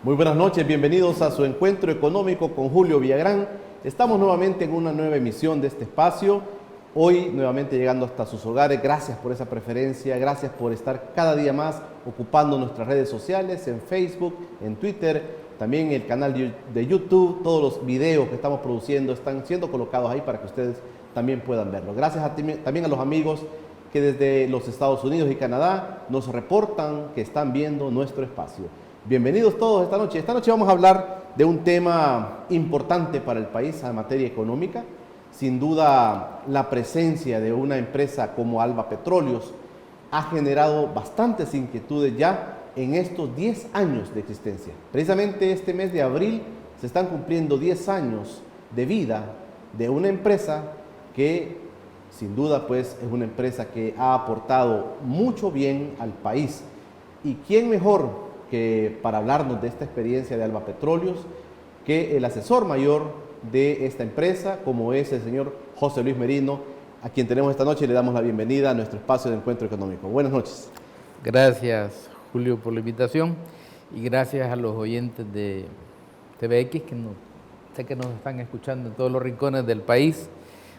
Muy buenas noches, bienvenidos a su encuentro económico con Julio Villagrán. Estamos nuevamente en una nueva emisión de este espacio. Hoy nuevamente llegando hasta sus hogares. Gracias por esa preferencia, gracias por estar cada día más ocupando nuestras redes sociales, en Facebook, en Twitter, también el canal de YouTube. Todos los videos que estamos produciendo están siendo colocados ahí para que ustedes también puedan verlo. Gracias también a los amigos que desde los Estados Unidos y Canadá nos reportan que están viendo nuestro espacio. Bienvenidos todos esta noche. Esta noche vamos a hablar de un tema importante para el país en materia económica. Sin duda, la presencia de una empresa como Alba Petróleos ha generado bastantes inquietudes ya en estos 10 años de existencia. Precisamente este mes de abril se están cumpliendo 10 años de vida de una empresa que sin duda pues es una empresa que ha aportado mucho bien al país. ¿Y quién mejor que para hablarnos de esta experiencia de Alba Petróleos que el asesor mayor de esta empresa, como es el señor José Luis Merino, a quien tenemos esta noche y le damos la bienvenida a nuestro espacio de encuentro económico? Buenas noches. Gracias, Julio, por la invitación y gracias a los oyentes de TVX que sé que nos están escuchando en todos los rincones del país.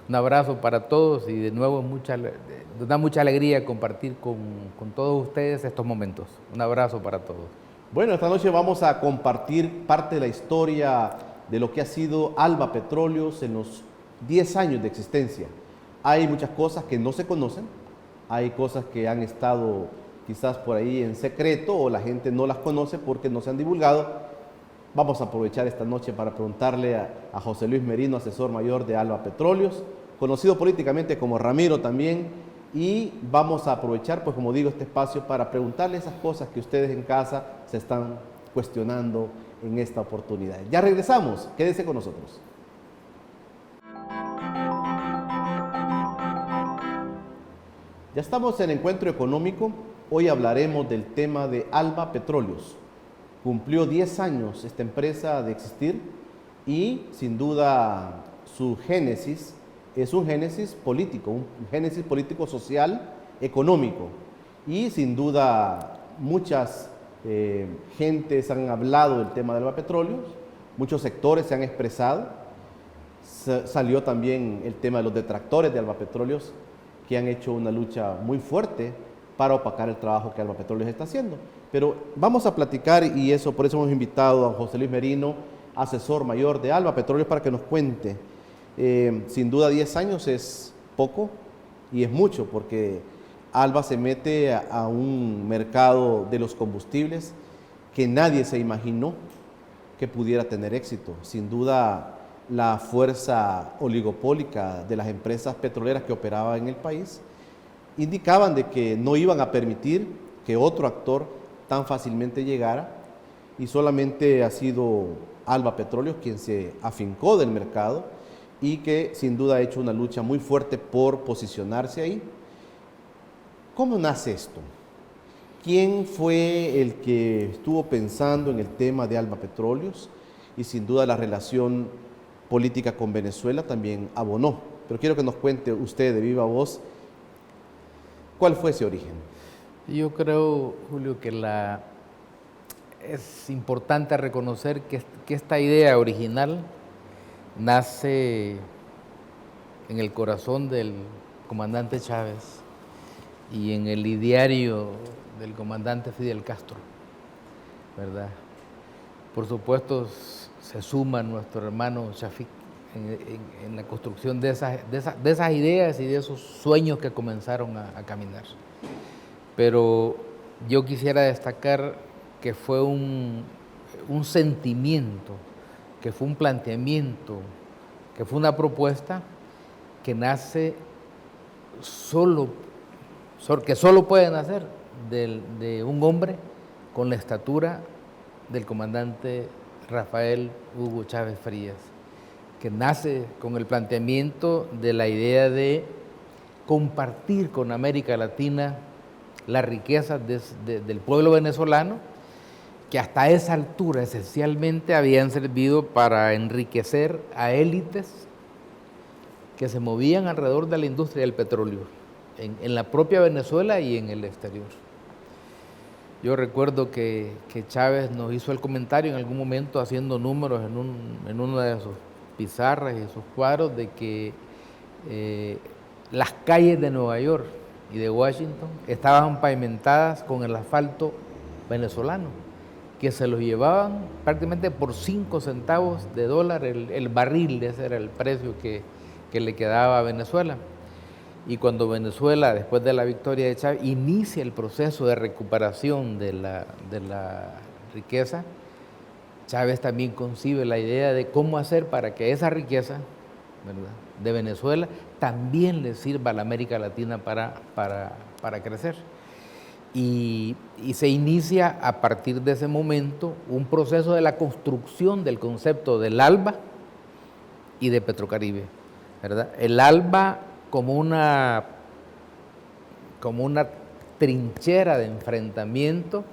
Un abrazo para todos y de nuevo nos da mucha alegría compartir con todos ustedes estos momentos. Un abrazo para todos. Bueno, esta noche vamos a compartir parte de la historia de lo que ha sido Alba Petróleos en los 10 años de existencia. Hay muchas cosas que no se conocen, hay cosas que han estado quizás por ahí en secreto o la gente no las conoce porque no se han divulgado. Vamos a aprovechar esta noche para preguntarle a José Luis Merino, asesor mayor de Alba Petróleos, conocido políticamente como Ramiro también, y vamos a aprovechar, pues como digo, este espacio para preguntarle esas cosas que ustedes en casa se están cuestionando en esta oportunidad. Ya regresamos, quédese con nosotros. Ya estamos en Encuentro Económico. Hoy hablaremos del tema de Alba Petróleos. Cumplió 10 años esta empresa de existir y sin duda su génesis es un génesis político social, económico. Y sin duda muchas gentes han hablado del tema de Alba Petróleos, muchos sectores se han expresado. Salió también el tema de los detractores de Alba Petróleos, que han hecho una lucha muy fuerte para opacar el trabajo que Alba Petróleos está haciendo. Pero vamos a platicar y por eso hemos invitado a José Luis Merino, asesor mayor de Alba Petróleos, para que nos cuente. Sin duda 10 años es poco y es mucho porque Alba se mete a un mercado de los combustibles que nadie se imaginó que pudiera tener éxito. Sin duda la fuerza oligopólica de las empresas petroleras que operaban en el país indicaban de que no iban a permitir que otro actor tan fácilmente llegara, y solamente ha sido Alba Petróleos quien se afincó del mercado y que sin duda ha hecho una lucha muy fuerte por posicionarse ahí. ¿Cómo nace esto? ¿Quién fue el que estuvo pensando en el tema de Alba Petróleos? Y sin duda la relación política con Venezuela también abonó. Pero quiero que nos cuente usted de viva voz, ¿cuál fue ese origen? Yo creo, Julio, que es importante reconocer que esta idea original nace en el corazón del comandante Chávez y en el ideario del comandante Fidel Castro, ¿verdad? Por supuesto, se suma nuestro hermano Shafik en la construcción de esas ideas y de esos sueños que comenzaron a caminar. Pero yo quisiera destacar que fue un sentimiento, que fue un planteamiento, que fue una propuesta que nace que solo puede nacer de un hombre con la estatura del comandante Rafael Hugo Chávez Frías, que nace con el planteamiento de la idea de compartir con América Latina las riquezas del pueblo venezolano, que hasta esa altura esencialmente habían servido para enriquecer a élites que se movían alrededor de la industria del petróleo, en la propia Venezuela y en el exterior. Yo recuerdo que Chávez nos hizo el comentario en algún momento haciendo números en una de sus pizarras y sus cuadros de que las calles de Nueva York y de Washington estaban pavimentadas con el asfalto venezolano, que se los llevaban prácticamente por 5 centavos de dólar el barril, ese era el precio que le quedaba a Venezuela. Y cuando Venezuela, después de la victoria de Chávez, inicia el proceso de recuperación de la riqueza, Chávez también concibe la idea de cómo hacer para que esa riqueza, ¿verdad?, de Venezuela también le sirva a la América Latina para crecer. Y se inicia a partir de ese momento un proceso de la construcción del concepto del ALBA y de Petrocaribe, ¿verdad? El ALBA como una trinchera de enfrentamiento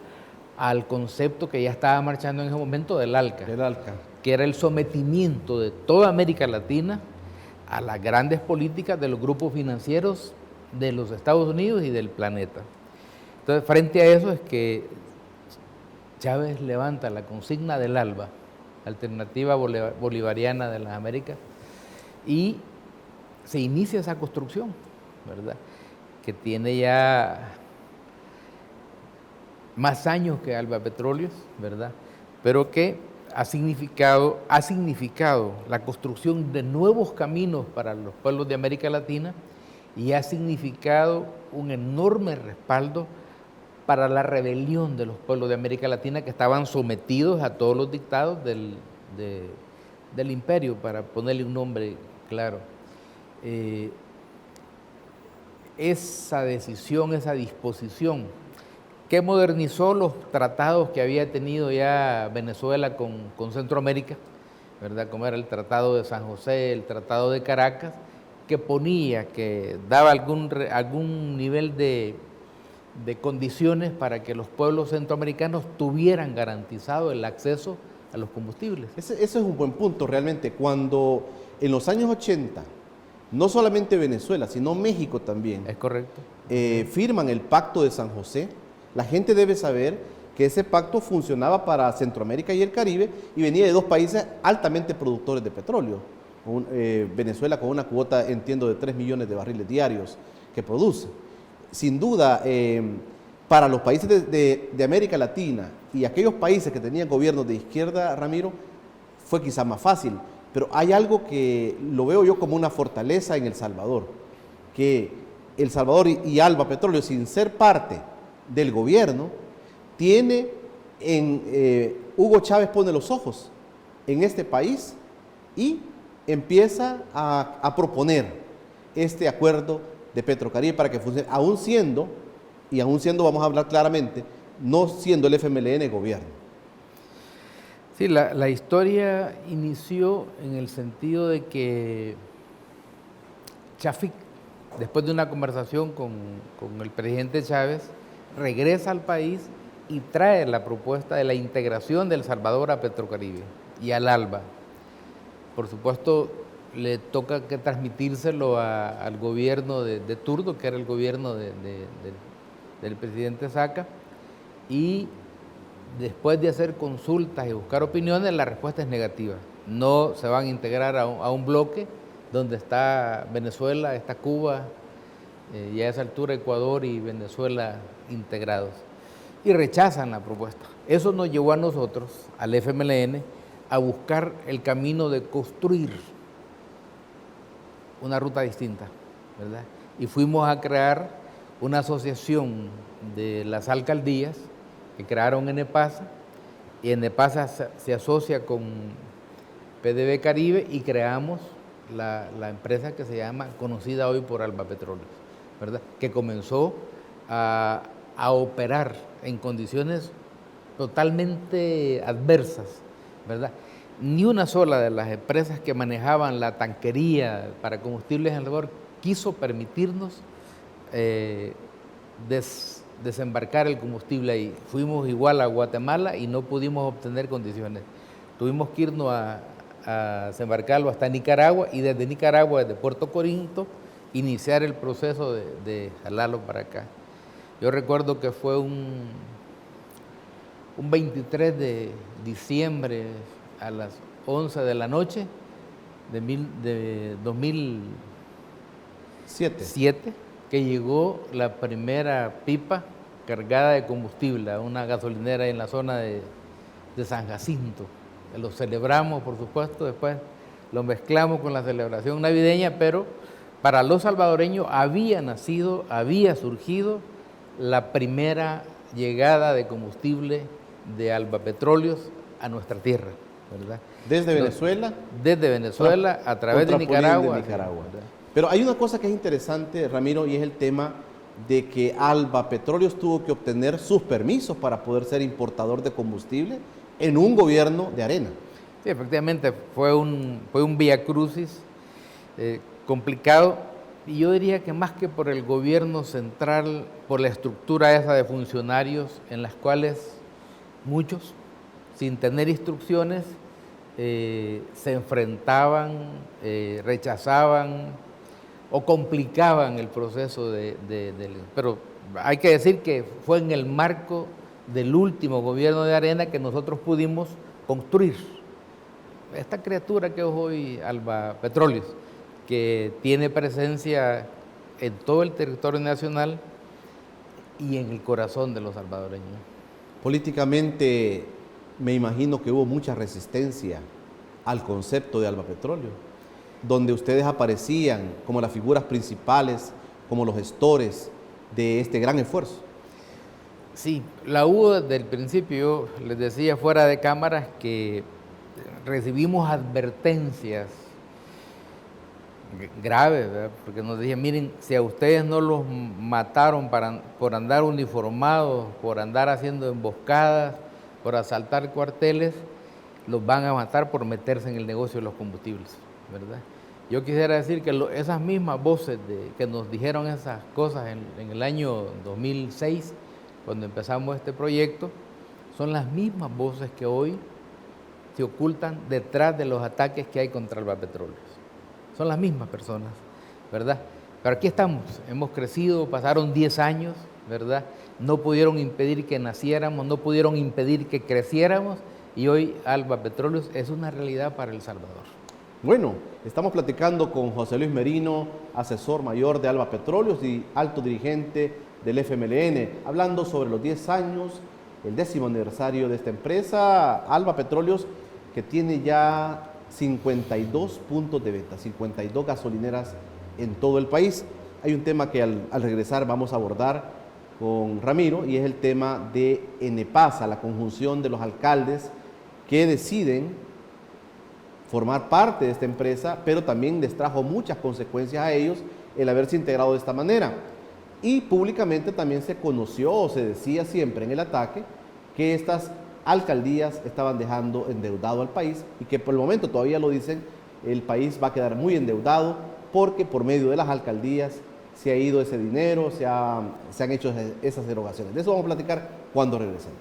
al concepto que ya estaba marchando en ese momento del ALCA, que era el sometimiento de toda América Latina a las grandes políticas de los grupos financieros de los Estados Unidos y del planeta. Entonces, frente a eso es que Chávez levanta la consigna del ALBA, Alternativa Bolivariana de las Américas, y se inicia esa construcción, ¿verdad?, que tiene ya más años que Alba Petróleos, ¿verdad?, pero que ha significado la construcción de nuevos caminos para los pueblos de América Latina y ha significado un enorme respaldo para la rebelión de los pueblos de América Latina que estaban sometidos a todos los dictados del imperio, para ponerle un nombre claro. Esa decisión, esa disposición que modernizó los tratados que había tenido ya Venezuela con Centroamérica, ¿verdad?, como era el Tratado de San José, el Tratado de Caracas, que daba algún nivel de condiciones para que los pueblos centroamericanos tuvieran garantizado el acceso a los combustibles. Ese es un buen punto realmente. Cuando en los años 80, no solamente Venezuela, sino México también, es correcto, firman el Pacto de San José, la gente debe saber que ese pacto funcionaba para Centroamérica y el Caribe y venía de dos países altamente productores de petróleo. Venezuela con una cuota, entiendo, de 3 millones de barriles diarios que produce. Sin duda, para los países de América Latina y aquellos países que tenían gobiernos de izquierda, Ramiro, fue quizá más fácil, pero hay algo que lo veo yo como una fortaleza en El Salvador, que El Salvador y Alba Petróleo, sin ser parte del gobierno, tiene Hugo Chávez pone los ojos en este país y empieza a proponer este acuerdo de Petrocaribe para que funcione, aún siendo, vamos a hablar claramente, no siendo el FMLN gobierno. Sí, la historia inició en el sentido de que Chafik, después de una conversación con el presidente Chávez, regresa al país y trae la propuesta de la integración de El Salvador a Petrocaribe y al ALBA. Por supuesto, le toca que transmitírselo al gobierno de turno, que era el gobierno del presidente Saca, y después de hacer consultas y buscar opiniones, la respuesta es negativa. No se van a integrar a un bloque donde está Venezuela, está Cuba, y a esa altura Ecuador y Venezuela integrados. Y rechazan la propuesta. Eso nos llevó a nosotros, al FMLN, a buscar el camino de construir una ruta distinta, ¿verdad? Y fuimos a crear una asociación de las alcaldías que crearon Enepasa, y Enepasa se asocia con PDB Caribe y creamos la empresa que se llama, conocida hoy por Alba Petróleos, ¿verdad?, que comenzó a operar en condiciones totalmente adversas, ¿verdad? Ni una sola de las empresas que manejaban la tanquería para combustibles en El Salvador quiso permitirnos desembarcar el combustible ahí. Fuimos igual a Guatemala y no pudimos obtener condiciones. Tuvimos que irnos a desembarcarlo hasta Nicaragua y desde Nicaragua, desde Puerto Corinto, iniciar el proceso de jalarlo para acá. Yo recuerdo que fue un un 23 de diciembre a las 11 de la noche de 2007, que llegó la primera pipa cargada de combustible a una gasolinera en la zona de San Jacinto. Lo celebramos, por supuesto, después lo mezclamos con la celebración navideña, pero para los salvadoreños había surgido la primera llegada de combustible de Alba Petróleos a nuestra tierra, ¿verdad? ¿Desde Venezuela? Desde Venezuela, a través de Nicaragua. Pero hay una cosa que es interesante, Ramiro, y es el tema de que Alba Petróleos tuvo que obtener sus permisos para poder ser importador de combustible en un gobierno de Arena. Sí, efectivamente, fue un vía crucis complicado, y yo diría que más que por el gobierno central, por la estructura esa de funcionarios en las cuales muchos, sin tener instrucciones, se enfrentaban, rechazaban o complicaban el proceso pero hay que decir que fue en el marco del último gobierno de Arena que nosotros pudimos construir esta criatura que es hoy Alba Petróleos, que tiene presencia en todo el territorio nacional y en el corazón de los salvadoreños. Políticamente, me imagino que hubo mucha resistencia al concepto de Alba Petróleo, donde ustedes aparecían como las figuras principales, como los gestores de este gran esfuerzo. Sí, la hubo desde el principio. Yo les decía fuera de cámaras que recibimos advertencias graves, ¿verdad? Porque nos decían, miren, si a ustedes no los mataron por andar uniformados, por andar haciendo emboscadas, por asaltar cuarteles, los van a matar por meterse en el negocio de los combustibles, ¿verdad? Yo quisiera decir que esas mismas voces que nos dijeron esas cosas en el año 2006, cuando empezamos este proyecto, son las mismas voces que hoy se ocultan detrás de los ataques que hay contra Alba Petróleos. Son las mismas personas, ¿verdad? Pero aquí estamos, hemos crecido, pasaron 10 años, ¿verdad? No pudieron impedir que naciéramos, no pudieron impedir que creciéramos, y hoy Alba Petróleos es una realidad para El Salvador. Bueno, estamos platicando con José Luis Merino, asesor mayor de Alba Petróleos y alto dirigente del FMLN, hablando sobre los 10 años, el 10º aniversario de esta empresa, Alba Petróleos, que tiene ya 52 puntos de venta, 52 gasolineras en todo el país. Hay un tema que al regresar vamos a abordar con Ramiro, y es el tema de ENEPASA, la conjunción de los alcaldes que deciden formar parte de esta empresa, pero también les trajo muchas consecuencias a ellos el haberse integrado de esta manera. Y públicamente también se conoció, o se decía siempre en el ataque, que estas alcaldías estaban dejando endeudado al país, y que por el momento todavía lo dicen, el país va a quedar muy endeudado porque por medio de las alcaldías se ha ido ese dinero, se han hecho esas erogaciones. De eso vamos a platicar cuando regresemos.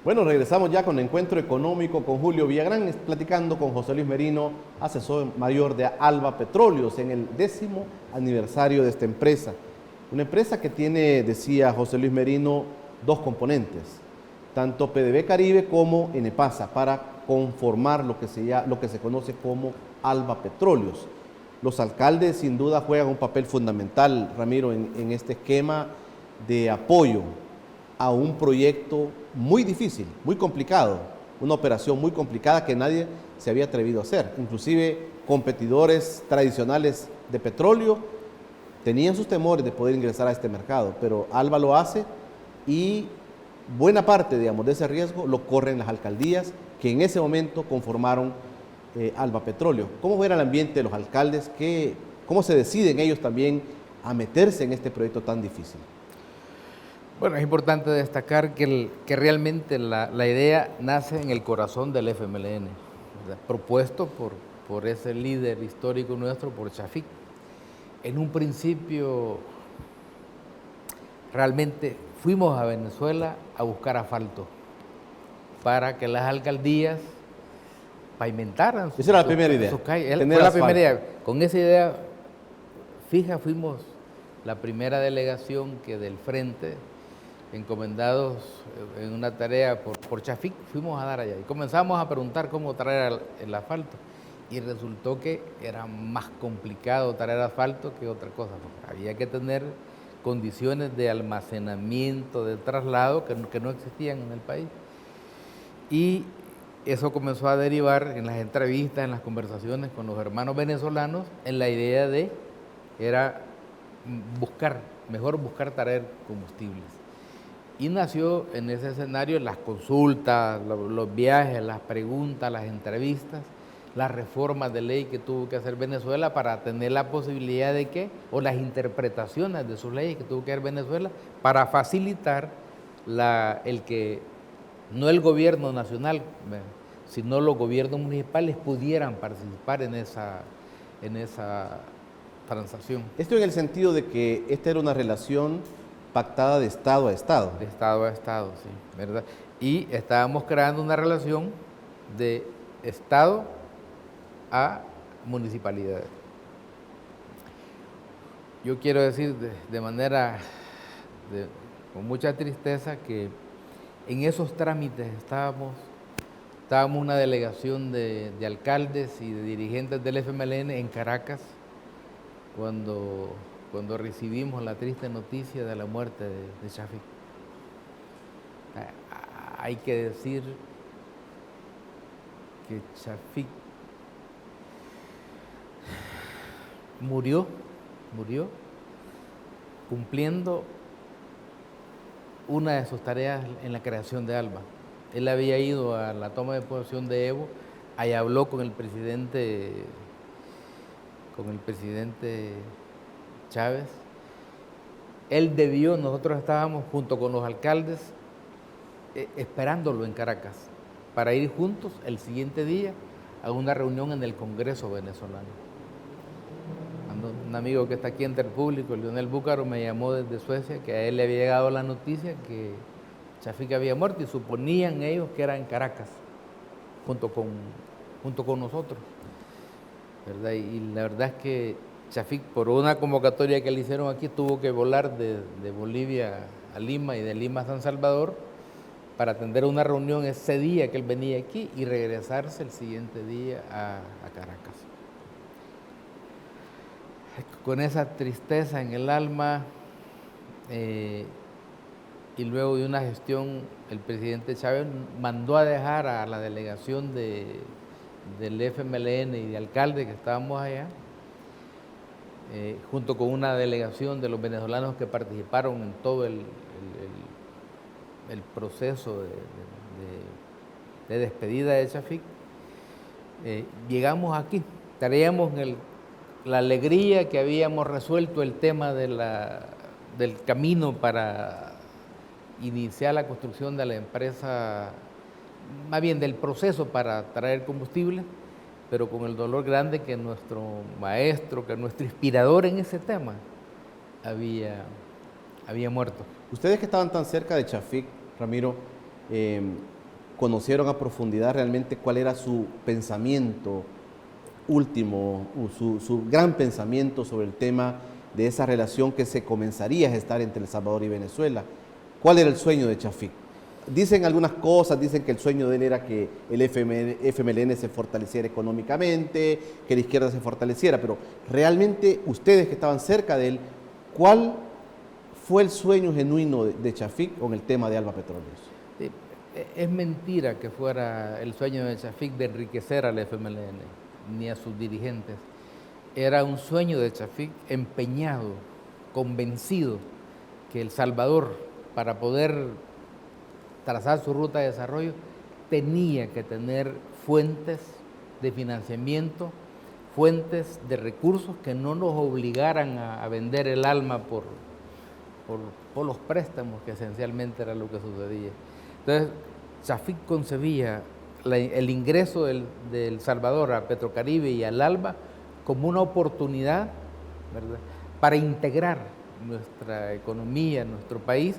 Bueno, regresamos ya con Encuentro Económico con Julio Villagrán, platicando con José Luis Merino, asesor mayor de Alba Petróleos, en el 10º aniversario de esta empresa. Una empresa que tiene, decía José Luis Merino, dos componentes, tanto PDB Caribe como ENEPASA, para conformar lo que se conoce como Alba Petróleos. Los alcaldes sin duda juegan un papel fundamental, Ramiro, en este esquema de apoyo a un proyecto muy difícil, muy complicado, una operación muy complicada que nadie se había atrevido a hacer. Inclusive competidores tradicionales de petróleo tenían sus temores de poder ingresar a este mercado, pero Alba lo hace, y buena parte, digamos, de ese riesgo lo corren las alcaldías que en ese momento conformaron Alba Petróleo. ¿Cómo era el ambiente de los alcaldes? ¿Cómo se deciden ellos también a meterse en este proyecto tan difícil? Bueno, es importante destacar que realmente la idea nace en el corazón del FMLN, ¿verdad? Propuesto por ese líder histórico nuestro, por Chafik. En un principio, realmente fuimos a Venezuela a buscar asfalto para que las alcaldías pavimentaran. Esa era la primera idea. Fue la primera idea. Con esa idea fija fuimos la primera delegación que del frente, encomendados en una tarea por Chafik, fuimos a dar allá y comenzamos a preguntar cómo traer el asfalto. Y resultó que era más complicado traer asfalto que otra cosa, porque había que tener condiciones de almacenamiento, de traslado, que no existían en el país. Y eso comenzó a derivar en las entrevistas, en las conversaciones con los hermanos venezolanos, en la idea de, era mejor buscar traer combustibles. Y nació en ese escenario las consultas, los viajes, las preguntas, las entrevistas, las reformas de ley que tuvo que hacer Venezuela para tener la posibilidad de que, o las interpretaciones de sus leyes que tuvo que hacer Venezuela, para facilitar el que no el gobierno nacional, sino los gobiernos municipales pudieran participar en esa transacción. Esto en el sentido de que esta era una relación pactada de Estado a Estado. De Estado a Estado, sí, ¿verdad? Y estábamos creando una relación de Estado a municipalidades. Yo quiero decir de manera, con mucha tristeza, que en esos trámites estábamos una delegación de alcaldes y de dirigentes del FMLN en Caracas cuando recibimos la triste noticia de la muerte de Chafik. Hay que decir que Chafik murió cumpliendo una de sus tareas en la creación de ALBA. Él había ido a la toma de posesión de Evo, ahí habló con el presidente Chávez. Nosotros estábamos junto con los alcaldes esperándolo en Caracas para ir juntos el siguiente día a una reunión en el Congreso venezolano. Un amigo que está aquí en Terpúblico, Leonel Búcaro, me llamó desde Suecia que a él le había llegado la noticia que Chafik había muerto y suponían ellos que era en Caracas, junto con nosotros, ¿verdad? Y la verdad es que Chafik, por una convocatoria que le hicieron aquí, tuvo que volar de Bolivia a Lima y de Lima a San Salvador para atender una reunión ese día que él venía aquí y regresarse el siguiente día a Caracas. Con esa tristeza en el alma y luego de una gestión, el presidente Chávez mandó a dejar a la delegación del FMLN y de alcalde que estábamos allá, junto con una delegación de los venezolanos que participaron en todo el proceso de despedida de Chafik. Llegamos aquí, traíamos la alegría que habíamos resuelto el tema del camino para iniciar la construcción de la empresa, más bien del proceso para traer combustible, pero con el dolor grande que nuestro maestro, que nuestro inspirador en ese tema había muerto. Ustedes que estaban tan cerca de Chafik, Ramiro, ¿conocieron a profundidad realmente cuál era su pensamiento último, su gran pensamiento sobre el tema de esa relación que se comenzaría a gestar entre El Salvador y Venezuela? ¿Cuál era el sueño de Chafik? Dicen algunas cosas, dicen que el sueño de él era que el FMLN se fortaleciera económicamente, que la izquierda se fortaleciera, pero realmente ustedes que estaban cerca de él, ¿cuál fue el sueño genuino de Chafik con el tema de Alba Petróleos? Sí, es mentira que fuera el sueño de Chafik de enriquecer al FMLN, ni a sus dirigentes. Era un sueño de Chafik empeñado, convencido que El Salvador, para poder trazar su ruta de desarrollo, tenía que tener fuentes de financiamiento, fuentes de recursos que no nos obligaran a vender el alma por los préstamos, que esencialmente era lo que sucedía. Entonces, Chafik concebía el ingreso del Salvador a Petrocaribe y al ALBA como una oportunidad, ¿verdad?, para integrar nuestra economía, nuestro país,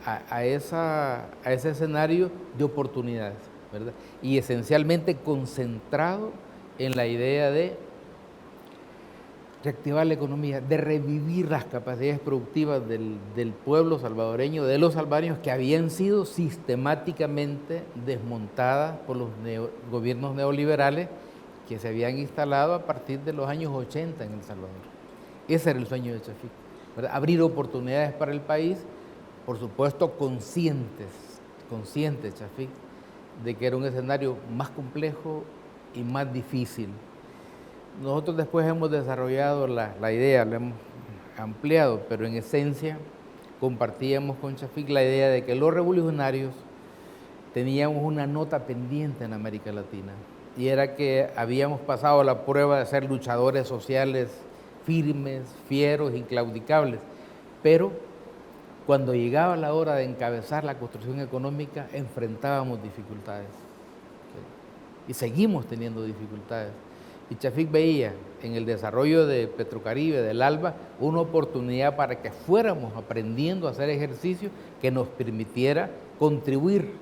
a ese escenario de oportunidades, ¿verdad? Y esencialmente concentrado en la idea de reactivar la economía, de revivir las capacidades productivas del pueblo salvadoreño, de los salvadoreños que habían sido sistemáticamente desmontadas por los gobiernos neoliberales que se habían instalado a partir de los años 80 en El Salvador. Ese era el sueño de Chafik, ¿verdad? Abrir oportunidades para el país, por supuesto consciente Chafik de que era un escenario más complejo y más difícil. Nosotros después hemos desarrollado la idea, la hemos ampliado, pero en esencia compartíamos con Chafik la idea de que los revolucionarios teníamos una nota pendiente en América Latina, y era que habíamos pasado la prueba de ser luchadores sociales firmes, fieros, inclaudicables, pero cuando llegaba la hora de encabezar la construcción económica enfrentábamos dificultades, ¿sí? Y seguimos teniendo dificultades. Y Chafik veía en el desarrollo de Petrocaribe, del ALBA, una oportunidad para que fuéramos aprendiendo a hacer ejercicio que nos permitiera contribuir,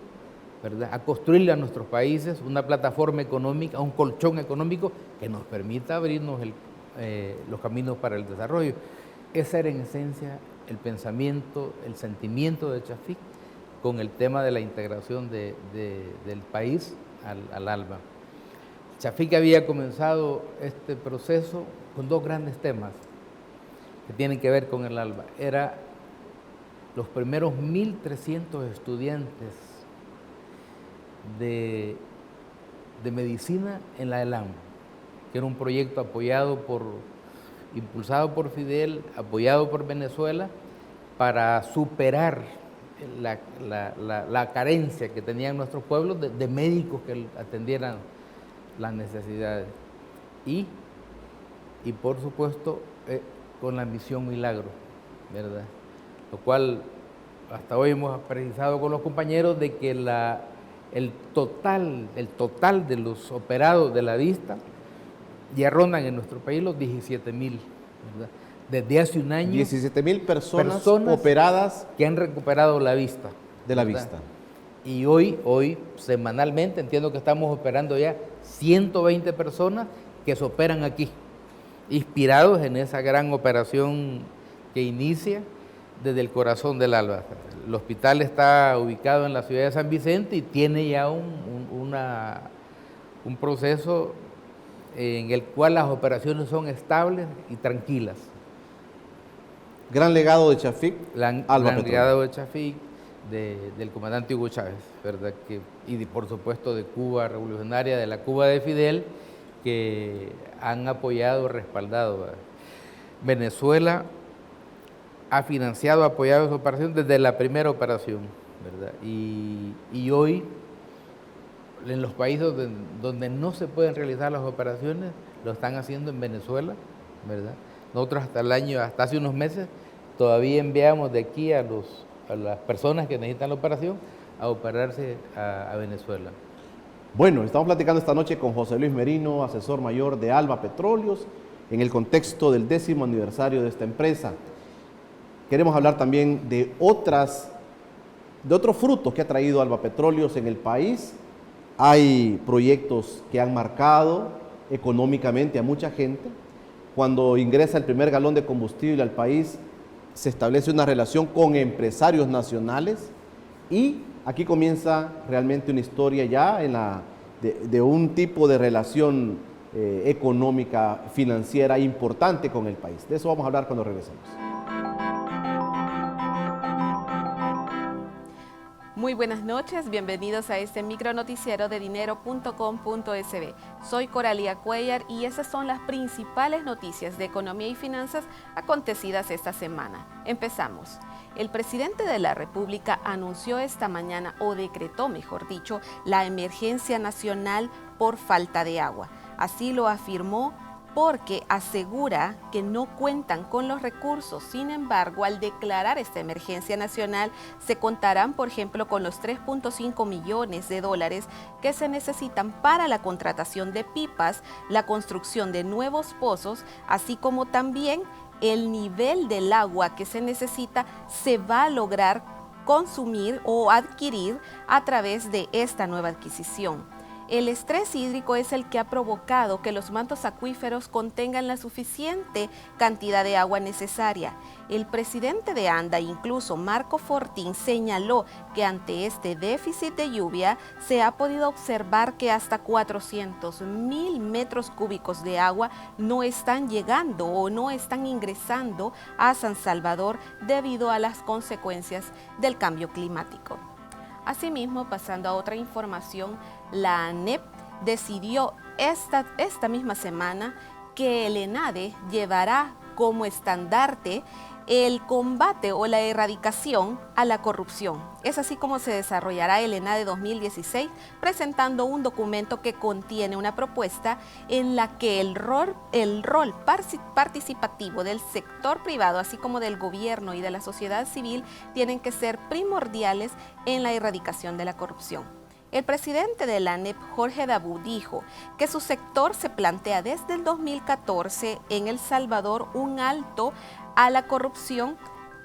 ¿verdad?, a construirle a nuestros países una plataforma económica, un colchón económico que nos permita abrirnos los caminos para el desarrollo. Ese era en esencia el pensamiento, el sentimiento de Chafik con el tema de la integración del país al ALBA. Chafik había comenzado este proceso con dos grandes temas que tienen que ver con el ALBA. Era los primeros 1.300 estudiantes de medicina en la ELAM, que era un proyecto impulsado por Fidel, apoyado por Venezuela, para superar la carencia que tenían nuestros pueblos de médicos que atendieran las necesidades. Y por supuesto, con la misión Milagro, ¿verdad? Lo cual hasta hoy hemos precisado con los compañeros de que el total de los operados de la vista ya rondan en nuestro país los 17,000, ¿verdad? Desde hace un año. 17,000 personas operadas que han recuperado la vista. De la ¿verdad? vista. Y hoy, semanalmente, entiendo que estamos operando ya 120 personas que se operan aquí, inspirados en esa gran operación que inicia desde el corazón del ALBA. El hospital está ubicado en la ciudad de San Vicente y tiene ya un proceso en el cual las operaciones son estables y tranquilas. Gran legado de Chafik, Gran legado de Chafik, del comandante Hugo Chávez, ¿verdad? Y por supuesto de Cuba revolucionaria, de la Cuba de Fidel, que han apoyado, respaldado, ¿verdad? Venezuela ha financiado, apoyado esa operación desde la primera operación, ¿verdad? Y hoy, en los países donde no se pueden realizar las operaciones, lo están haciendo en Venezuela, ¿verdad? Nosotros hasta hace unos meses, todavía enviamos de aquí a las personas que necesitan la operación a operarse a Venezuela. Bueno, estamos platicando esta noche con José Luis Merino, asesor mayor de ALBA Petróleos, en el contexto del 10º aniversario de esta empresa. Queremos hablar también de otros frutos que ha traído ALBA Petróleos en el país. Hay proyectos que han marcado económicamente a mucha gente. Cuando ingresa el primer galón de combustible al país, se establece una relación con empresarios nacionales y aquí comienza realmente una historia ya de un tipo de relación económica, financiera importante con el país. De eso vamos a hablar cuando regresemos. Muy buenas noches, bienvenidos a este micronoticiero de dinero.com.sb. Soy Coralia Cuellar y esas son las principales noticias de economía y finanzas acontecidas esta semana. Empezamos. El presidente de la República anunció esta mañana, o decretó, mejor dicho, la emergencia nacional por falta de agua. Así lo afirmó porque asegura que no cuentan con los recursos. Sin embargo, al declarar esta emergencia nacional, se contarán, por ejemplo, con los 3.5 millones de dólares que se necesitan para la contratación de pipas, la construcción de nuevos pozos, así como también el nivel del agua que se necesita se va a lograr consumir o adquirir a través de esta nueva adquisición. El estrés hídrico es el que ha provocado que los mantos acuíferos contengan la suficiente cantidad de agua necesaria. El presidente de ANDA, incluso Marco Fortín, señaló que ante este déficit de lluvia se ha podido observar que hasta 400.000 metros cúbicos de agua no están llegando o no están ingresando a San Salvador debido a las consecuencias del cambio climático. Asimismo, pasando a otra información, la ANEP decidió esta misma semana que el ENADE llevará como estandarte el combate o la erradicación a la corrupción. Es así como se desarrollará el ENADE 2016, presentando un documento que contiene una propuesta en la que el rol participativo del sector privado, así como del gobierno y de la sociedad civil, tienen que ser primordiales en la erradicación de la corrupción. El presidente de la ANEP, Jorge Dabú, dijo que su sector se plantea desde el 2014 en El Salvador un alto a la corrupción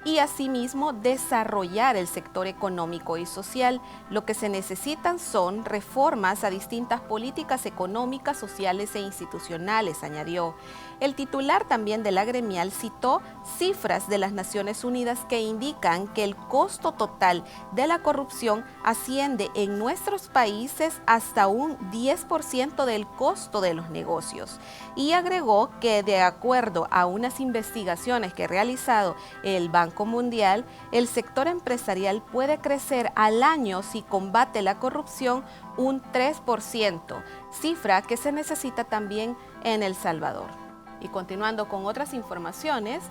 y asimismo desarrollar el sector económico y social. Lo que se necesitan son reformas a distintas políticas económicas, sociales e institucionales, añadió. El titular también de la gremial citó cifras de las Naciones Unidas que indican que el costo total de la corrupción asciende en nuestros países hasta un 10% del costo de los negocios. Y agregó que de acuerdo a unas investigaciones que ha realizado el Banco Mundial, el sector empresarial puede crecer al año si combate la corrupción un 3%, cifra que se necesita también en El Salvador. Y continuando con otras informaciones,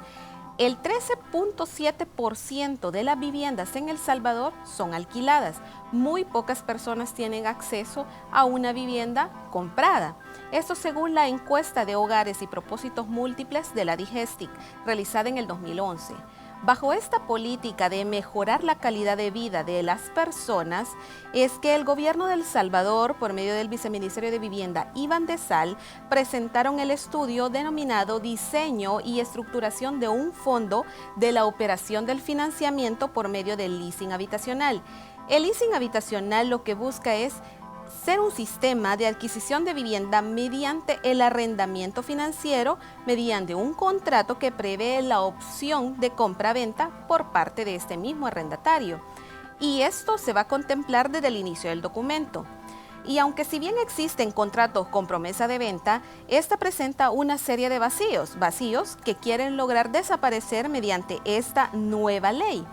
el 13.7% de las viviendas en El Salvador son alquiladas. Muy pocas personas tienen acceso a una vivienda comprada. Esto según la encuesta de hogares y propósitos múltiples de la DIGESTIC, realizada en el 2011. Bajo esta política de mejorar la calidad de vida de las personas, es que el gobierno de El Salvador, por medio del viceministerio de Vivienda, Iván de Sal, presentaron el estudio denominado Diseño y Estructuración de un Fondo de la Operación del Financiamiento por medio del leasing habitacional. El leasing habitacional lo que busca es ser un sistema de adquisición de vivienda mediante el arrendamiento financiero, mediante un contrato que prevé la opción de compra-venta por parte de este mismo arrendatario. Y esto se va a contemplar desde el inicio del documento. Y aunque si bien existen contratos con promesa de venta, esta presenta una serie de vacíos que quieren lograr desaparecer mediante esta nueva ley.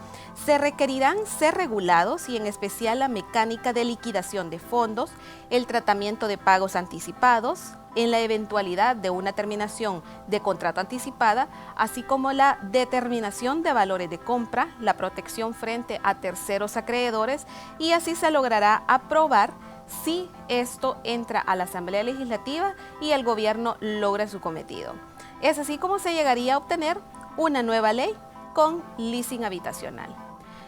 Se requerirán ser regulados y en especial la mecánica de liquidación de fondos, el tratamiento de pagos anticipados, en la eventualidad de una terminación de contrato anticipada, así como la determinación de valores de compra, la protección frente a terceros acreedores, y así se logrará aprobar si esto entra a la Asamblea Legislativa y el gobierno logra su cometido. Es así como se llegaría a obtener una nueva ley con leasing habitacional.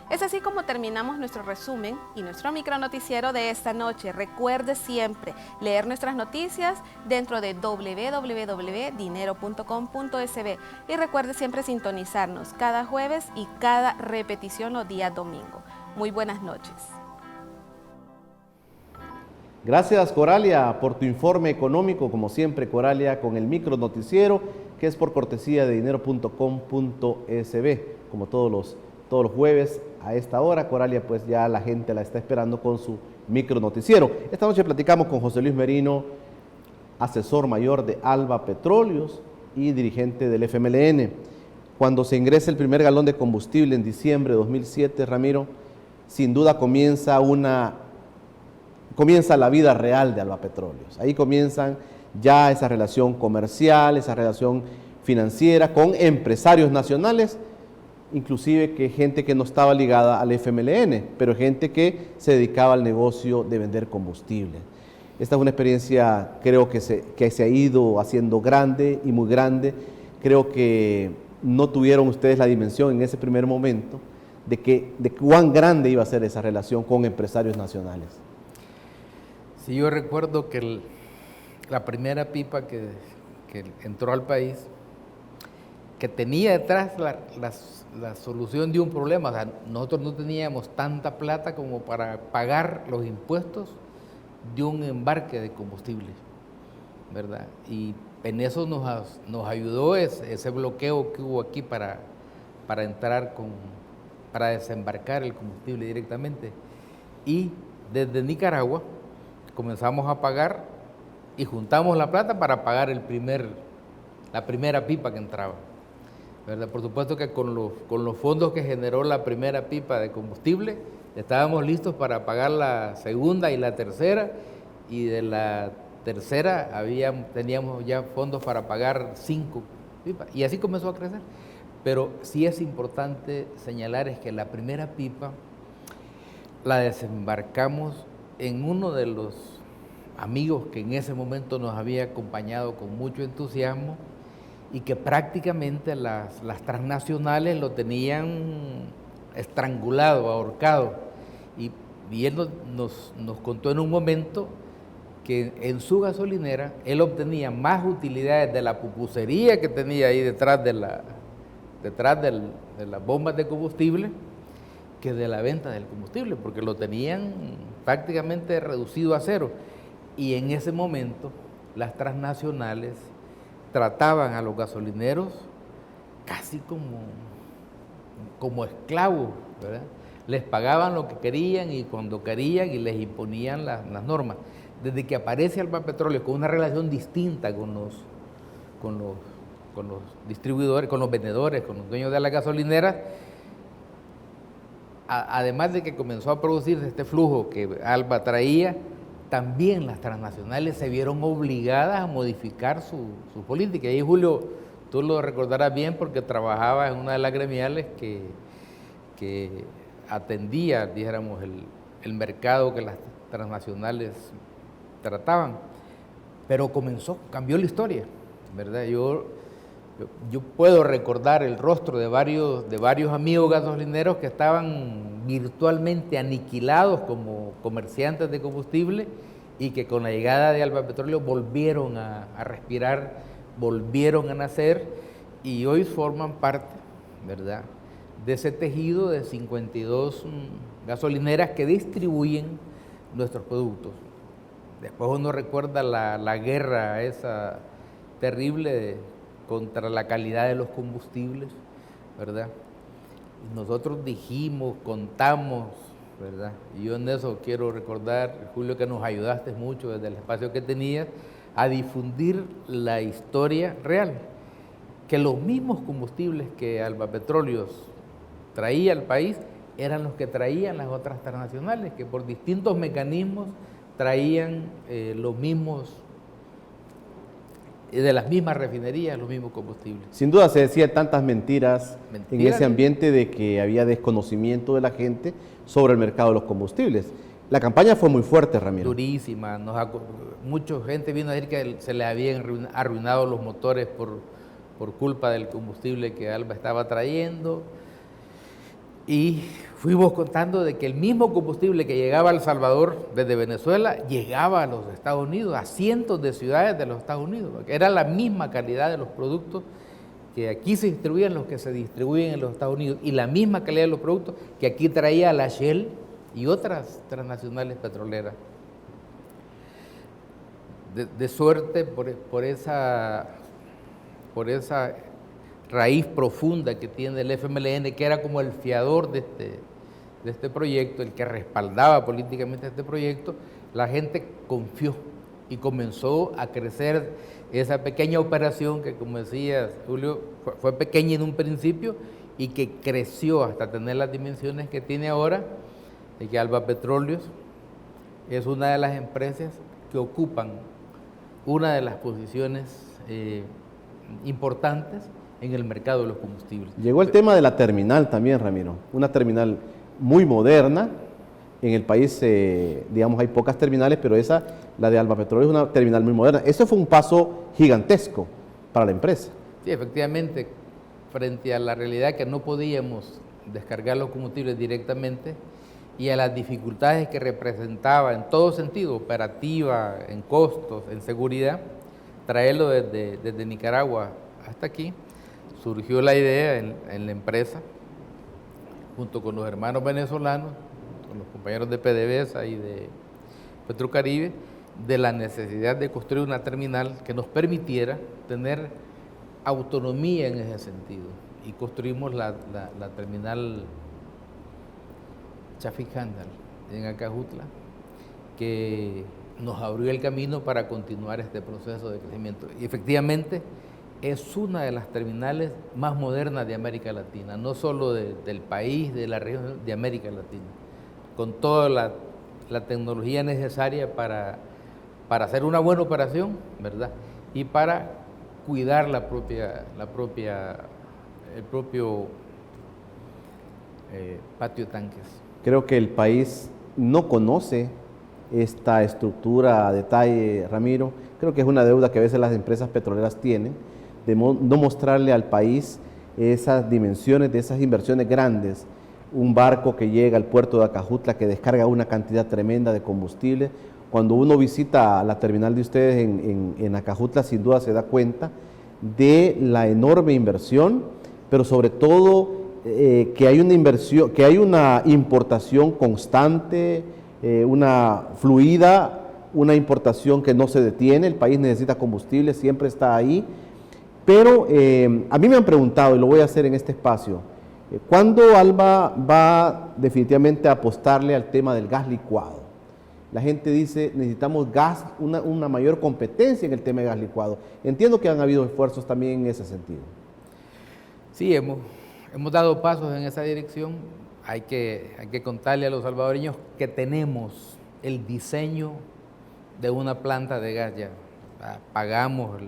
Es así como terminamos nuestro resumen y nuestro micronoticiero de esta noche. Recuerde siempre leer nuestras noticias dentro de www.dinero.com.sb y recuerde siempre sintonizarnos cada jueves y cada repetición los días domingo. Muy buenas noches. Gracias, Coralia, por tu informe económico. Como siempre, Coralia, con el micronoticiero, que es por cortesía de dinero.com.sb. Como todos los jueves a esta hora, Coralia, pues ya la gente la está esperando con su micronoticiero. Esta noche platicamos con José Luis Merino, asesor mayor de Alba Petróleos y dirigente del FMLN. Cuando se ingresa el primer galón de combustible en diciembre de 2007, Ramiro, sin duda comienza la vida real de Alba Petróleos. Ahí comienzan ya esa relación comercial, esa relación financiera con empresarios nacionales, inclusive que gente que no estaba ligada al FMLN, pero gente que se dedicaba al negocio de vender combustible. Esta es una experiencia, creo que se ha ido haciendo grande y muy grande. Creo que no tuvieron ustedes la dimensión en ese primer momento de cuán grande iba a ser esa relación con empresarios nacionales. Sí, yo recuerdo que la primera pipa que entró al país, que tenía detrás la solución de un problema. O sea, nosotros no teníamos tanta plata como para pagar los impuestos de un embarque de combustible, ¿verdad? Y en eso nos ayudó ese bloqueo que hubo aquí para desembarcar el combustible directamente. Y desde Nicaragua comenzamos a pagar y juntamos la plata para pagar la primera pipa que entraba, ¿verdad? Por supuesto que con los fondos que generó la primera pipa de combustible, estábamos listos para pagar la segunda y la tercera, y de la tercera teníamos ya fondos para pagar 5 pipas, y así comenzó a crecer. Pero sí es importante señalar es que la primera pipa la desembarcamos en uno de los amigos que en ese momento nos había acompañado con mucho entusiasmo, y que prácticamente las transnacionales lo tenían estrangulado, ahorcado. Y él nos contó en un momento que en su gasolinera él obtenía más utilidades de la pupusería que tenía ahí detrás de las bombas de combustible que de la venta del combustible, porque lo tenían prácticamente reducido a cero. Y en ese momento las transnacionales trataban a los gasolineros casi como esclavos, ¿verdad? Les pagaban lo que querían y cuando querían, y les imponían las normas. Desde que aparece Alba Petróleo con una relación distinta con los distribuidores, con los vendedores, con los dueños de la gasolinera, además de que comenzó a producirse este flujo que Alba traía, también las transnacionales se vieron obligadas a modificar su política. Y Julio, tú lo recordarás bien porque trabajaba en una de las gremiales que atendía, dijéramos, el mercado que las transnacionales trataban. Pero cambió la historia, ¿verdad? Yo puedo recordar el rostro de varios amigos gasolineros que estaban virtualmente aniquilados como comerciantes de combustible, y que con la llegada de Alba Petróleo volvieron a respirar, volvieron a nacer, y hoy forman parte, ¿verdad?, de ese tejido de 52 gasolineras que distribuyen nuestros productos. Después uno recuerda la guerra esa terrible contra la calidad de los combustibles, ¿verdad? Y nosotros dijimos, contamos, ¿verdad? Y yo en eso quiero recordar, Julio, que nos ayudaste mucho desde el espacio que tenías a difundir la historia real, que los mismos combustibles que Alba Petróleos traía al país eran los que traían las otras transnacionales, que por distintos mecanismos traían los mismos, de las mismas refinerías, los mismos combustibles. Sin duda se decía tantas mentiras en ese ambiente de que había desconocimiento de la gente sobre el mercado de los combustibles. La campaña fue muy fuerte, Ramiro. Durísima. Mucha gente vino a decir que se le habían arruinado los motores por culpa del combustible que Alba estaba trayendo. Y fuimos contando de que el mismo combustible que llegaba a El Salvador desde Venezuela llegaba a los Estados Unidos, a cientos de ciudades de los Estados Unidos. Era la misma calidad de los productos que aquí se distribuían, los que se distribuyen en los Estados Unidos, y la misma calidad de los productos que aquí traía la Shell y otras transnacionales petroleras. De suerte por esa raíz profunda que tiene el FMLN, que era como el fiador de este proyecto, el que respaldaba políticamente este proyecto, la gente confió y comenzó a crecer esa pequeña operación que, como decías, Julio, fue pequeña en un principio y que creció hasta tener las dimensiones que tiene ahora, de que Alba Petróleos es una de las empresas que ocupan una de las posiciones importantes en el mercado de los combustibles. Llegó el tema de la terminal también, Ramiro, una terminal muy moderna. En el país, digamos, hay pocas terminales, pero la de Alba Petróleo, es una terminal muy moderna. Eso fue un paso gigantesco para la empresa. Sí, efectivamente, frente a la realidad que no podíamos descargar los combustibles directamente y a las dificultades que representaba en todo sentido, operativa, en costos, en seguridad, traerlo desde Nicaragua hasta aquí, surgió la idea en la empresa, junto con los hermanos venezolanos, con los compañeros de PDVSA y Petrocaribe de la necesidad de construir una terminal que nos permitiera tener autonomía en ese sentido. Y construimos la terminal Chafic-Handal en Acajutla, que nos abrió el camino para continuar este proceso de crecimiento. Y efectivamente es una de las terminales más modernas de América Latina, no solo del país, de la región, de América Latina, con toda la tecnología necesaria para hacer una buena operación, ¿verdad? Y para cuidar el propio patio de tanques. Creo que el país no conoce esta estructura a detalle, Ramiro. Creo que es una deuda que a veces las empresas petroleras tienen, de no mostrarle al país esas dimensiones de esas inversiones grandes. Un barco que llega al puerto de Acajutla que descarga una cantidad tremenda de combustible. Cuando uno visita la terminal de ustedes en Acajutla, sin duda se da cuenta de la enorme inversión, pero sobre todo que hay una inversión, que hay una importación constante, una fluida, una importación que no se detiene. El país necesita combustible, siempre está ahí. Pero a mí me han preguntado, y lo voy a hacer en este espacio, ¿cuándo ALBA va definitivamente a apostarle al tema del gas licuado? La gente dice, necesitamos gas, una mayor competencia en el tema de gas licuado. Entiendo que han habido esfuerzos también en ese sentido. Sí, hemos dado pasos en esa dirección. Hay que contarle a los salvadoreños que tenemos el diseño de una planta de gas ya. Pagamos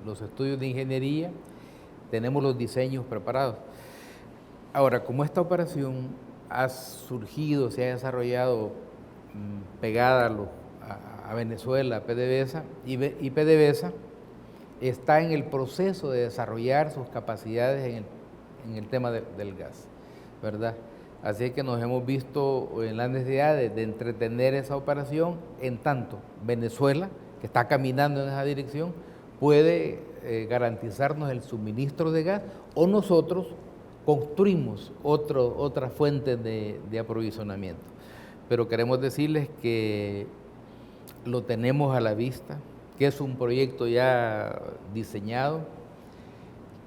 los estudios de ingeniería, tenemos los diseños preparados. Ahora, como esta operación ha surgido, se ha desarrollado pegada a Venezuela, a PDVSA, y PDVSA está en el proceso de desarrollar sus capacidades en el tema del gas, ¿verdad? Así que nos hemos visto en la necesidad de entretener esa operación, en tanto Venezuela, que está caminando en esa dirección, puede garantizarnos el suministro de gas, o nosotros construimos otra fuente de aprovisionamiento. Pero queremos decirles que lo tenemos a la vista, que es un proyecto ya diseñado,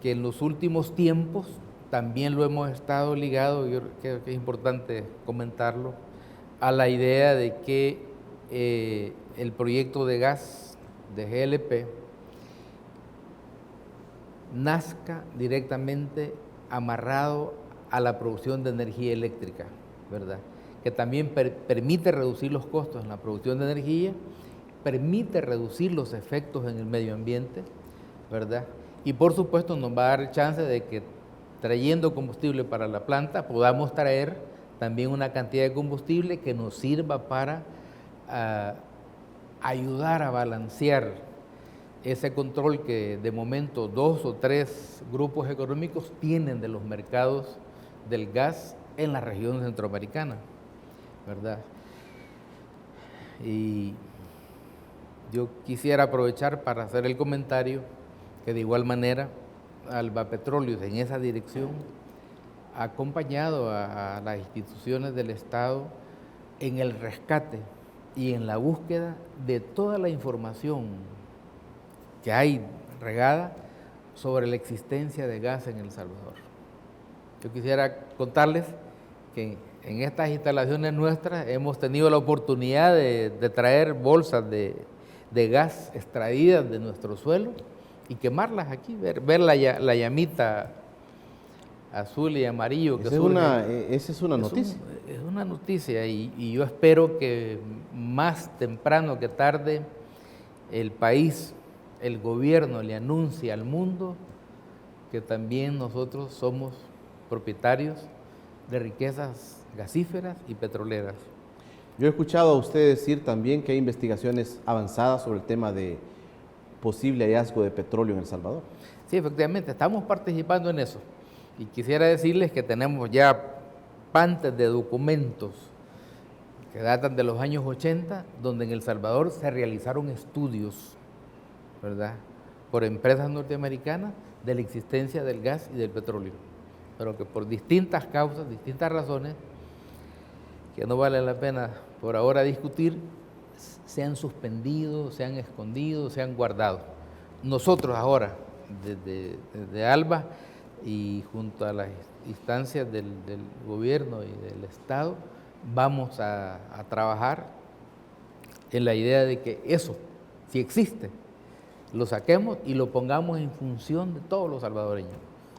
que en los últimos tiempos también lo hemos estado ligado, yo creo que es importante comentarlo, a la idea de que el proyecto de gas de GLP nazca directamente amarrado a la producción de energía eléctrica, ¿verdad? Que también permite reducir los costos en la producción de energía, permite reducir los efectos en el medio ambiente, ¿verdad? Y por supuesto nos va a dar chance de que trayendo combustible para la planta podamos traer también una cantidad de combustible que nos sirva para ayudar a balancear ese control que de momento 2 o 3 grupos económicos tienen de los mercados del gas en la región centroamericana, ¿verdad? Y yo quisiera aprovechar para hacer el comentario que de igual manera ALBA Petróleos en esa dirección ha acompañado a las instituciones del Estado en el rescate y en la búsqueda de toda la información que hay regada sobre la existencia de gas en El Salvador. Yo quisiera contarles que en estas instalaciones nuestras hemos tenido la oportunidad de traer bolsas de gas extraídas de nuestro suelo y quemarlas aquí, ver la llamita azul y amarillo que surge. Esa es una noticia. Es una noticia y yo espero que más temprano que tarde el país, el gobierno le anuncie al mundo que también nosotros somos propietarios de riquezas gasíferas y petroleras. Yo he escuchado a usted decir también que hay investigaciones avanzadas sobre el tema de posible hallazgo de petróleo en El Salvador. Sí, efectivamente, estamos participando en eso. Y quisiera decirles que tenemos ya pantes de documentos que datan de los años 80, donde en El Salvador se realizaron estudios, ¿verdad?, por empresas norteamericanas de la existencia del gas y del petróleo, pero que por distintas causas, distintas razones, que no vale la pena por ahora discutir, se han suspendido, se han escondido, se han guardado. Nosotros ahora, desde ALBA y junto a las instancias del gobierno y del Estado, vamos a trabajar en la idea de que eso, si existe, lo saquemos y lo pongamos en función de todos los salvadoreños.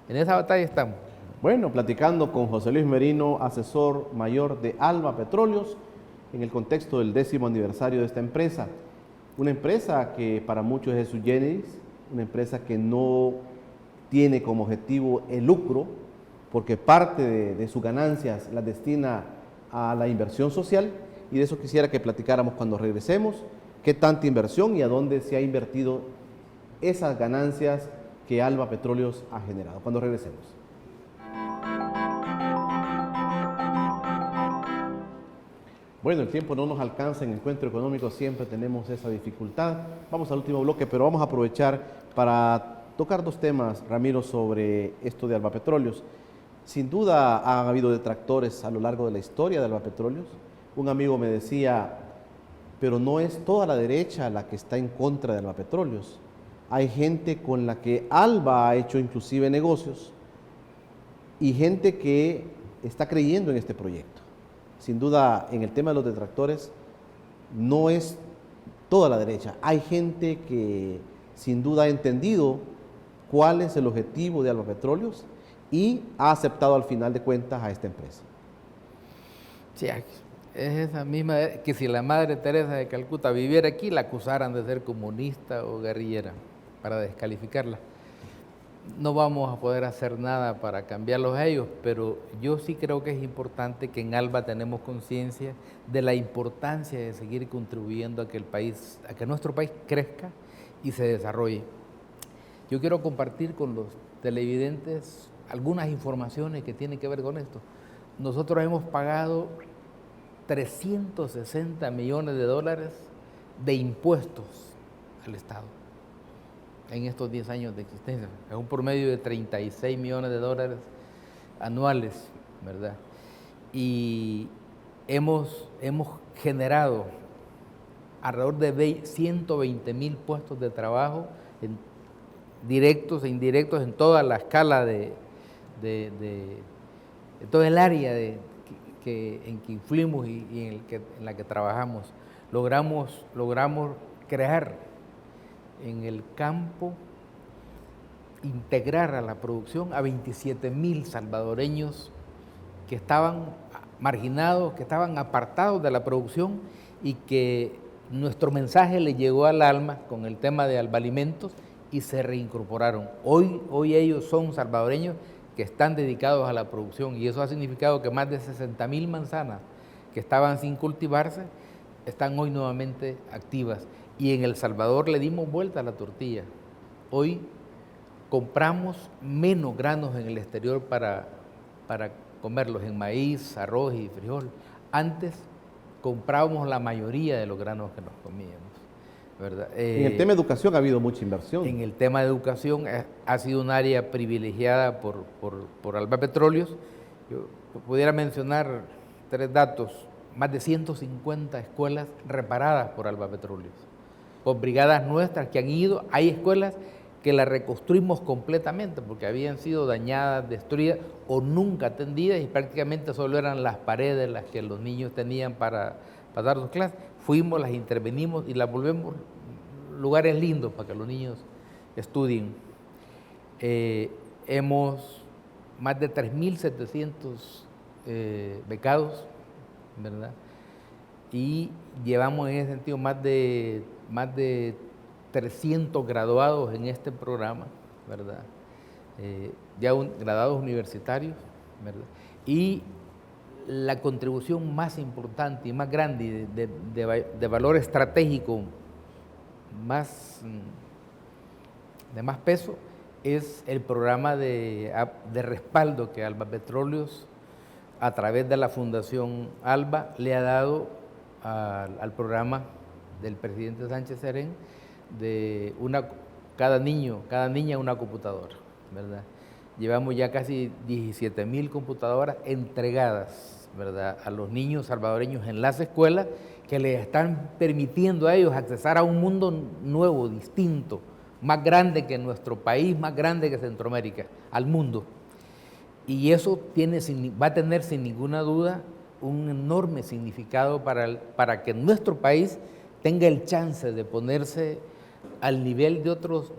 En esa batalla estamos. Bueno, platicando con José Luis Merino, asesor mayor de ALBA Petróleos, en el contexto del 10º aniversario de esta empresa. Una empresa que para muchos es sui generis, una empresa que no tiene como objetivo el lucro, porque parte de sus ganancias las destina a la inversión social, y de eso quisiera que platicáramos cuando regresemos, qué tanta inversión y a dónde se ha invertido esas ganancias que ALBA Petróleos ha generado. Cuando regresemos. Bueno, el tiempo no nos alcanza en Encuentro Económico, siempre tenemos esa dificultad. Vamos al último bloque, pero vamos a aprovechar para tocar dos temas, Ramiro, sobre esto de ALBA Petróleos. Sin duda ha habido detractores a lo largo de la historia de ALBA Petróleos. Un amigo me decía, pero no es toda la derecha la que está en contra de ALBA Petróleos. Hay gente con la que ALBA ha hecho inclusive negocios y gente que está creyendo en este proyecto. Sin duda, en el tema de los detractores, no es toda la derecha. Hay gente que sin duda ha entendido cuál es el objetivo de ALBA Petróleos y ha aceptado al final de cuentas a esta empresa. Sí, es esa misma que si la Madre Teresa de Calcuta viviera aquí, la acusaran de ser comunista o guerrillera, para descalificarla. No vamos a poder hacer nada para cambiarlos a ellos, pero yo sí creo que es importante que en ALBA tenemos conciencia de la importancia de seguir contribuyendo a que nuestro país crezca y se desarrolle. Yo quiero compartir con los televidentes algunas informaciones que tienen que ver con esto. Nosotros hemos pagado 360 millones de dólares de impuestos al Estado en estos 10 años de existencia. Es un promedio de 36 millones de dólares anuales, ¿verdad? Y hemos generado alrededor de 120,000 puestos de trabajo, directos e indirectos, en toda la escala de todo el área en que influimos y en la que trabajamos. Logramos crear en el campo, integrar a la producción a 27,000 salvadoreños que estaban marginados, que estaban apartados de la producción y que nuestro mensaje le llegó al alma con el tema de ALBA Alimentos y se reincorporaron. Hoy ellos son salvadoreños que están dedicados a la producción y eso ha significado que más de 60,000 manzanas que estaban sin cultivarse están hoy nuevamente activas. Y en El Salvador le dimos vuelta a la tortilla. Hoy compramos menos granos en el exterior para comerlos, en maíz, arroz y frijol. Antes comprábamos la mayoría de los granos que nos comíamos, ¿verdad? En el tema de educación ha habido mucha inversión. En el tema de educación ha sido un área privilegiada por ALBA Petróleos. Yo pudiera mencionar 3 datos: más de 150 escuelas reparadas por ALBA Petróleos, por brigadas nuestras que han ido. Hay escuelas que las reconstruimos completamente porque habían sido dañadas, destruidas o nunca atendidas y prácticamente solo eran las paredes las que los niños tenían para dar sus clases. Fuimos, las intervenimos y las volvemos lugares lindos para que los niños estudien. Hemos más de 3,700 becados, ¿verdad? Y llevamos en ese sentido más de 300 graduados en este programa, ¿verdad? Graduados universitarios, ¿verdad? Y la contribución más importante y más grande de valor estratégico, de más peso, es el programa de respaldo que ALBA Petróleos, a través de la Fundación ALBA, le ha dado al programa del presidente Sánchez Serén de cada niña una computadora, ¿verdad? Llevamos ya casi 17,000 computadoras entregadas, ¿verdad?, a los niños salvadoreños en las escuelas, que les están permitiendo a ellos accesar a un mundo nuevo, distinto, más grande que nuestro país, más grande que Centroamérica, al mundo. Y eso va a tener sin ninguna duda un enorme significado para que nuestro país tenga el chance de ponerse al nivel de otros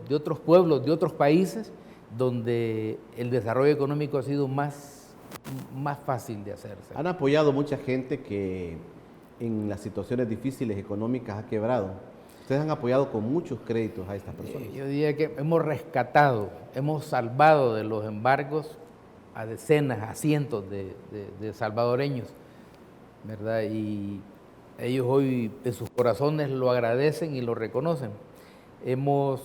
pueblos, de otros países, donde el desarrollo económico ha sido más fácil de hacerse. Han apoyado mucha gente que en las situaciones difíciles económicas ha quebrado. Ustedes han apoyado con muchos créditos a estas personas. Yo diría que hemos rescatado, hemos salvado de los embargos a decenas, a cientos de salvadoreños, ¿verdad? Y ellos hoy en sus corazones lo agradecen y lo reconocen. Hemos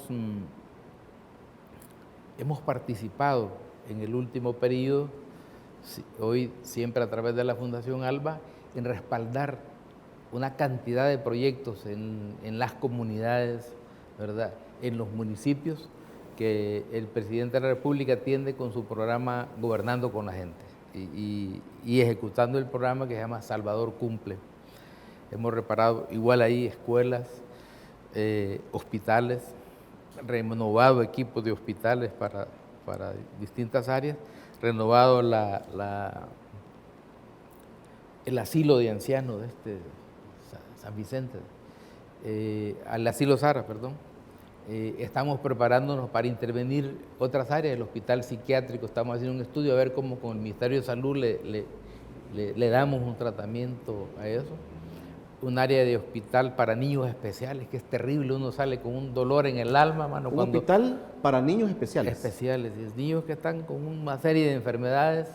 participado en el último periodo, hoy siempre a través de la Fundación ALBA, en respaldar una cantidad de proyectos en las comunidades, ¿verdad?, en los municipios, que el presidente de la República atiende con su programa Gobernando con la Gente y ejecutando el programa que se llama Salvador Cumple. Hemos reparado igual ahí escuelas, hospitales, renovado equipos de hospitales para distintas áreas, renovado el asilo de ancianos de San Vicente, al asilo Sara, perdón. Estamos preparándonos para intervenir otras áreas, el hospital psiquiátrico, estamos haciendo un estudio a ver cómo con el Ministerio de Salud le damos un tratamiento a eso. Un área de hospital para niños especiales, que es terrible, uno sale con un dolor en el alma, mano. ¿Un hospital para niños especiales? Especiales, niños que están con una serie de enfermedades,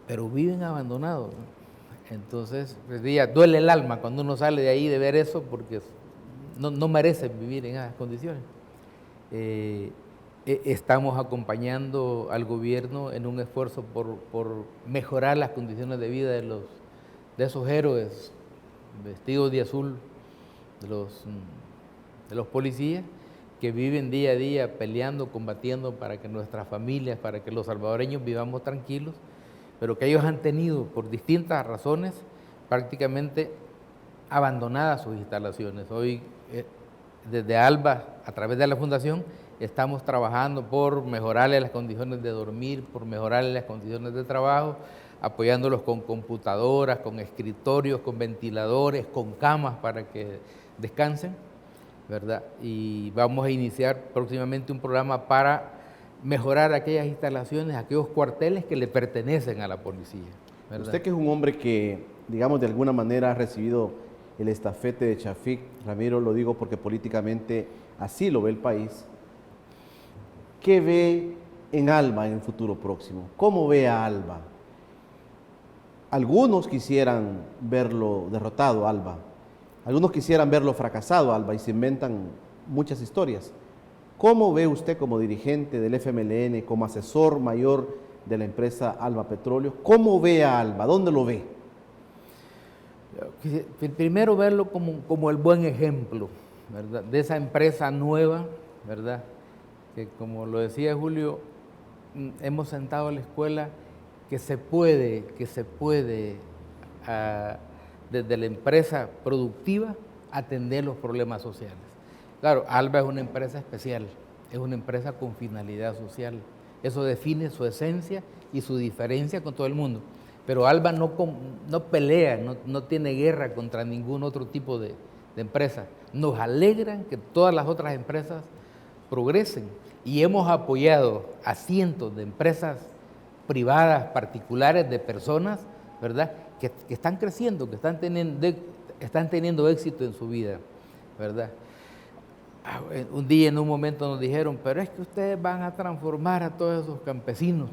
pero viven abandonados, ¿no? Entonces, pues, duele el alma cuando uno sale de ahí de ver eso, porque no merecen vivir en esas condiciones. Estamos acompañando al gobierno en un esfuerzo por mejorar las condiciones de vida de esos héroes vestidos de azul, de los policías, que viven día a día peleando, combatiendo para que nuestras familias, para que los salvadoreños vivamos tranquilos, pero que ellos han tenido, por distintas razones, prácticamente abandonadas sus instalaciones. Hoy, desde ALBA, a través de la Fundación, estamos trabajando por mejorarles las condiciones de dormir, por mejorarles las condiciones de trabajo, apoyándolos con computadoras, con escritorios, con ventiladores, con camas para que descansen, ¿verdad? Y vamos a iniciar próximamente un programa para mejorar aquellas instalaciones, aquellos cuarteles que le pertenecen a la policía, ¿verdad? Usted, que es un hombre que, digamos, de alguna manera ha recibido el estafete de Chafik, Ramiro, lo digo porque políticamente así lo ve el país, ¿qué ve en ALBA en el futuro próximo? ¿Cómo ve a ALBA? Algunos quisieran verlo derrotado, ALBA. Algunos quisieran verlo fracasado, ALBA, y se inventan muchas historias. ¿Cómo ve usted como dirigente del FMLN, como asesor mayor de la empresa ALBA Petróleos? ¿Cómo ve a ALBA? ¿Dónde lo ve? Primero verlo como el buen ejemplo, ¿verdad?, de esa empresa nueva, ¿verdad?, que, como lo decía Julio, hemos sentado a la escuela que se puede desde la empresa productiva atender los problemas sociales. Claro, ALBA es una empresa especial, es una empresa con finalidad social. Eso define su esencia y su diferencia con todo el mundo. Pero ALBA no pelea, no tiene guerra contra ningún otro tipo de empresa. Nos alegran que todas las otras empresas progresen, y hemos apoyado a cientos de empresas privadas, particulares, de personas, ¿verdad?, que están creciendo, que están teniendo éxito en su vida, ¿verdad? Un día, en un momento, nos dijeron, pero es que ustedes van a transformar a todos esos campesinos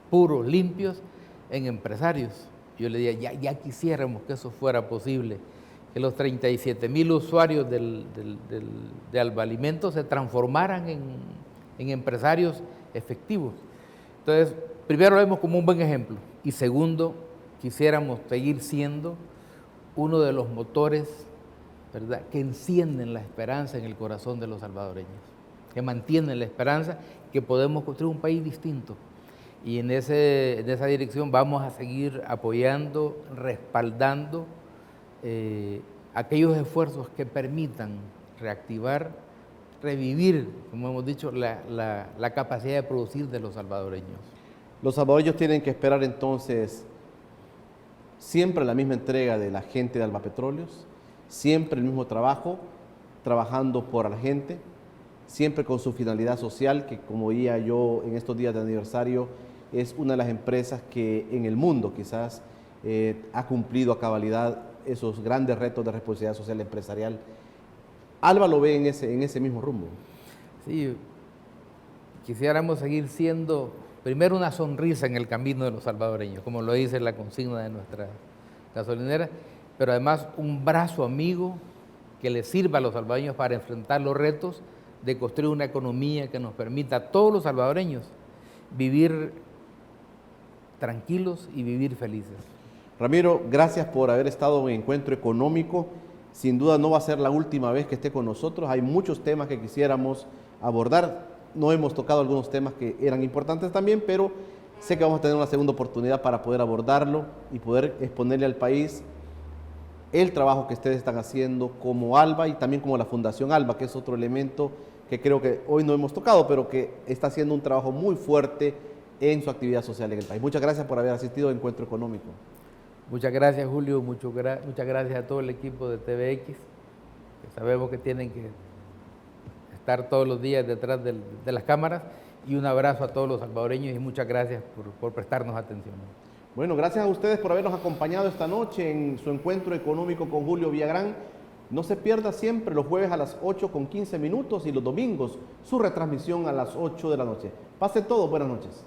puros, limpios, en empresarios. Yo le dije, ya quisiéramos que eso fuera posible, que los 37,000 usuarios de ALBA Alimentos se transformaran en empresarios efectivos. Entonces, primero lo vemos como un buen ejemplo, y segundo, quisiéramos seguir siendo uno de los motores, ¿verdad?, que encienden la esperanza en el corazón de los salvadoreños, que mantienen la esperanza que podemos construir un país distinto, Y en esa dirección vamos a seguir apoyando, respaldando aquellos esfuerzos que permitan reactivar, revivir, como hemos dicho, la capacidad de producir de los salvadoreños. Los salvadoreños tienen que esperar entonces siempre la misma entrega de la gente de Alba Petróleos, siempre el mismo trabajo, trabajando por la gente, siempre con su finalidad social, que como veía yo en estos días de aniversario, es una de las empresas que en el mundo quizás ha cumplido a cabalidad esos grandes retos de responsabilidad social empresarial. Alba lo ve en ese mismo rumbo. Sí, quisiéramos seguir siendo primero una sonrisa en el camino de los salvadoreños, como lo dice la consigna de nuestra gasolinera, pero además un brazo amigo que le sirva a los salvadoreños para enfrentar los retos de construir una economía que nos permita a todos los salvadoreños vivir tranquilos y vivir felices. Ramiro, gracias por haber estado en Encuentro Económico. Sin duda no va a ser la última vez que esté con nosotros. Hay muchos temas que quisiéramos abordar. No hemos tocado algunos temas que eran importantes también, pero sé que vamos a tener una segunda oportunidad para poder abordarlo y poder exponerle al país el trabajo que ustedes están haciendo como Alba y también como la Fundación Alba, que es otro elemento que creo que hoy no hemos tocado, pero que está haciendo un trabajo muy fuerte en su actividad social en el país. Muchas gracias por haber asistido a Encuentro Económico. Muchas gracias, Julio, muchas gracias a todo el equipo de TVX, que sabemos que tienen que estar todos los días detrás de las cámaras, y un abrazo a todos los salvadoreños y muchas gracias por prestarnos atención. Bueno, gracias a ustedes por habernos acompañado esta noche en su Encuentro Económico con Julio Villagrán. No se pierda siempre los jueves a las 8:15 y los domingos su retransmisión a las 8 de la noche. Pase todo, buenas noches.